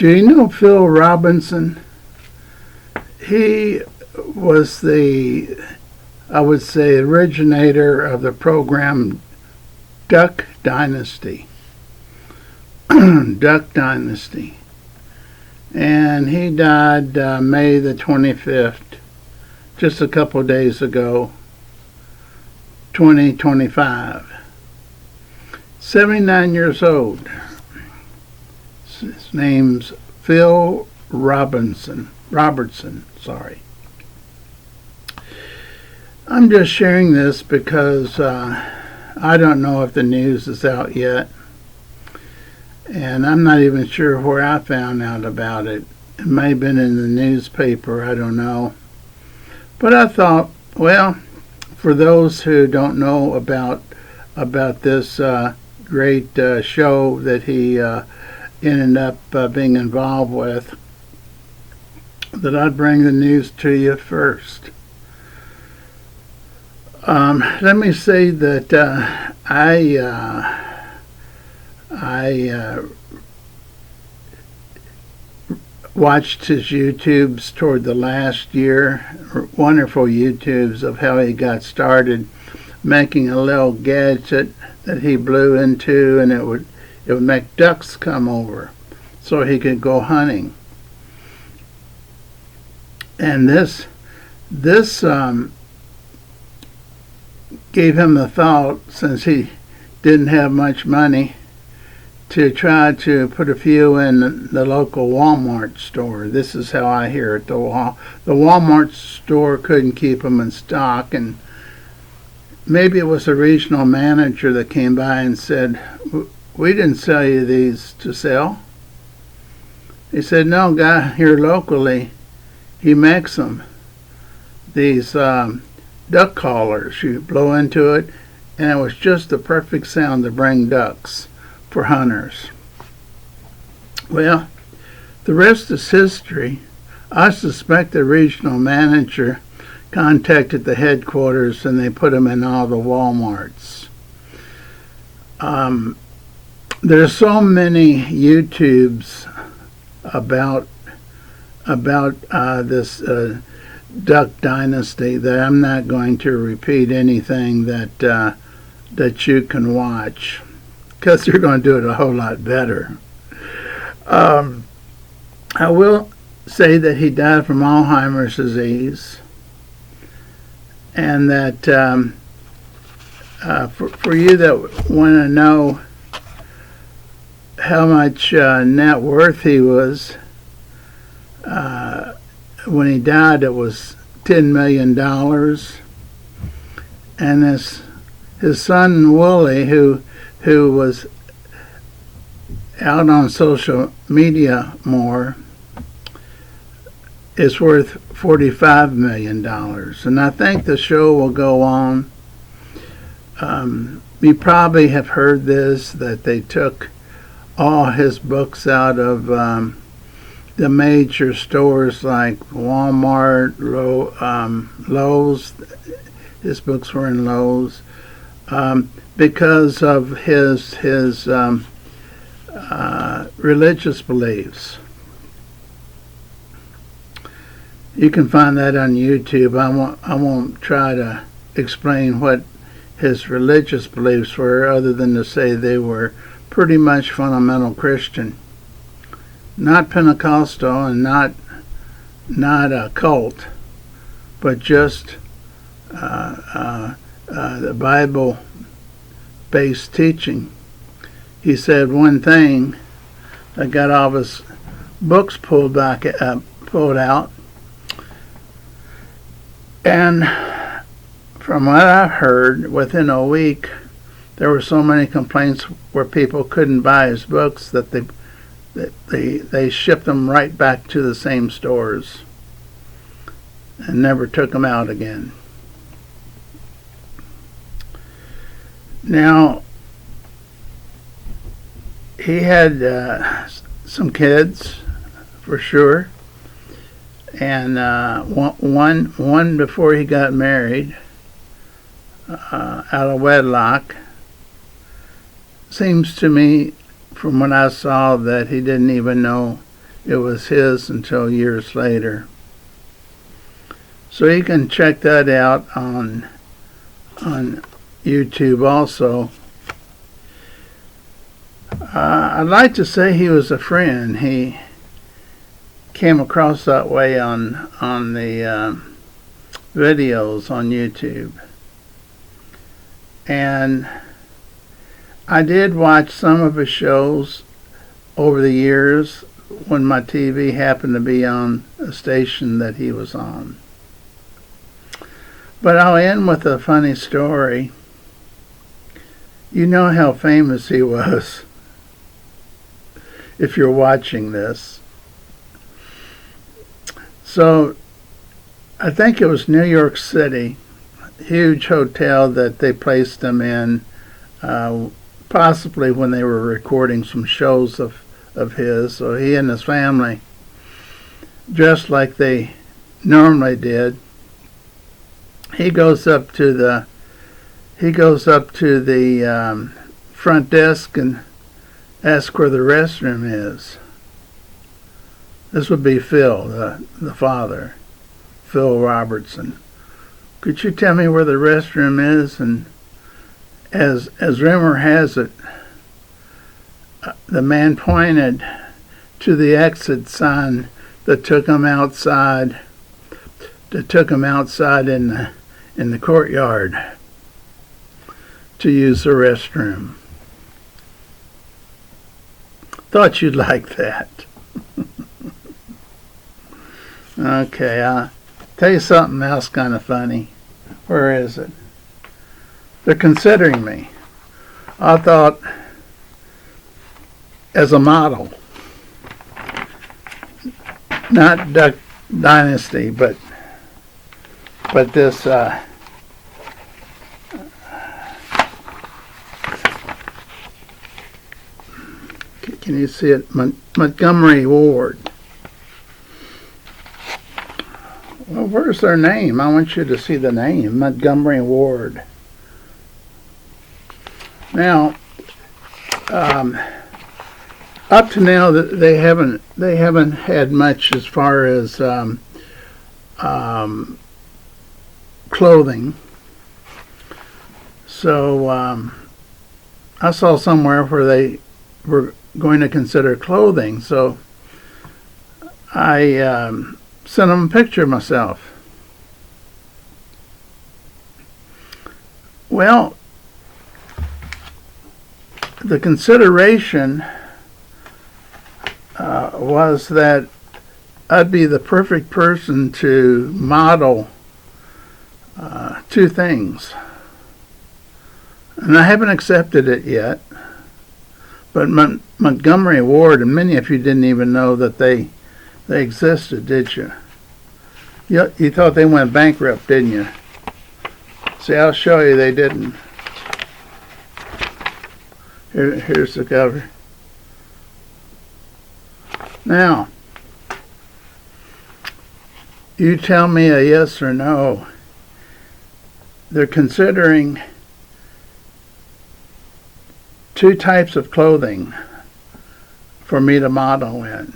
Do you know Phil Robinson? He was I would say, originator of the program Duck Dynasty. Duck Dynasty. And he died May the 25th, just a couple days ago, 2025. 79 years old. His name's Phil Robertson, sorry. I'm just sharing this because I don't know if the news is out yet. And I'm not even sure where I found out about it. It may have been in the newspaper, I don't know. But I thought, well, for those who don't know about this great show that he ended up being involved with, that I'd bring the news to you first. Let me say that I watched his YouTubes toward the last year, wonderful YouTubes of how he got started making a little gadget that he blew into, and it would make ducks come over so he could go hunting. And this gave him the thought, since he didn't have much money, to try to put a few in the local Walmart store. This is how I hear it. The Walmart store couldn't keep them in stock, and maybe it was a regional manager that came by and said, "We didn't sell you these to sell." He said, "No, guy here locally, he makes them. These duck callers. You blow into it, and it was just the perfect sound to bring ducks for hunters." Well, the rest is history. I suspect the regional manager contacted the headquarters and they put them in all the Walmarts. There's so many YouTubes about this Duck Dynasty that I'm not going to repeat anything that you can watch, because they're going to do it a whole lot better. I will say that he died from Alzheimer's disease, and that for you that want to know how much net worth he was, when he died, it was $10 million. And his son Wooly, who was out on social media more, is worth $45 million. And I think the show will go on. You probably have heard this, that they took all his books out of the major stores like Walmart, Lowe's. His books were in Lowe's, because of his religious beliefs. You can find that on YouTube. I won't try to explain what his religious beliefs were, other than to say they were pretty much fundamental Christian, not Pentecostal and not a cult, but just the Bible-based teaching. He said one thing that got all of his books pulled out, and from what I've heard, within a week, there were so many complaints where people couldn't buy his books that they shipped them right back to the same stores and never took them out again. Now, he had some kids, for sure, and one before he got married, out of wedlock. Seems to me, from what I saw, that he didn't even know it was his until years later. So you can check that out on YouTube also. I'd like to say he was a friend. He came across that way on the videos on YouTube. And I did watch some of his shows over the years when my TV happened to be on a station that he was on. But I'll end with a funny story. You know how famous he was if you're watching this. So I think it was New York City, huge hotel that they placed him in, possibly when they were recording some shows of his. So he and his family, dressed like they normally did, he goes up to the front desk and asks where the restroom is. This would be Phil, the father, Phil Robertson. Could you tell me where the restroom is? And as rumor has it, the man pointed to the exit sign that took him outside. In the courtyard to use the restroom. Thought you'd like that. Okay, I'll tell you something else kind of funny. Where is it? They're considering me. I thought as a model. Not Duck Dynasty, but this can you see it? Montgomery Ward. Well, where's their name? I want you to see the name, Montgomery Ward. Now, up to now, they haven't had much as far as clothing. So I saw somewhere where they were going to consider clothing. So I sent them a picture of myself. Well, the consideration was that I'd be the perfect person to model two things. And I haven't accepted it yet. But Montgomery Ward, and many of you didn't even know that they existed, did you? You thought they went bankrupt, didn't you? See, I'll show you they didn't. Here's the cover. Now, you tell me a yes or no. They're considering two types of clothing for me to model in.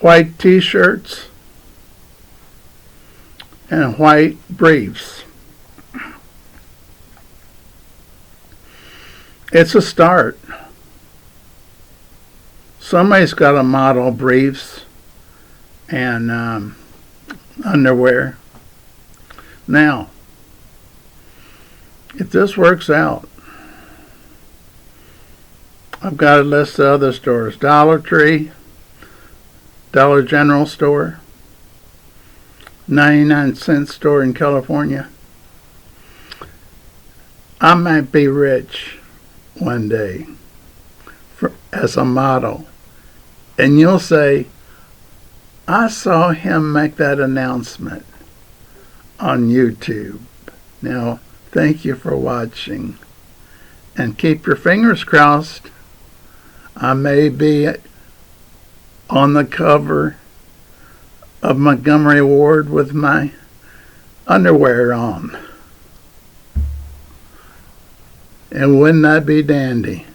White t-shirts and white briefs. It's a start. Somebody's got to model briefs and underwear. Now, if this works out, I've got a list of other stores. Dollar Tree, Dollar General store, 99-cent store in California. I might be rich one day as a model. And you'll say, I saw him make that announcement on YouTube. Now, thank you for watching. And keep your fingers crossed. I may be on the cover of Montgomery Ward with my underwear on. And wouldn't that be dandy?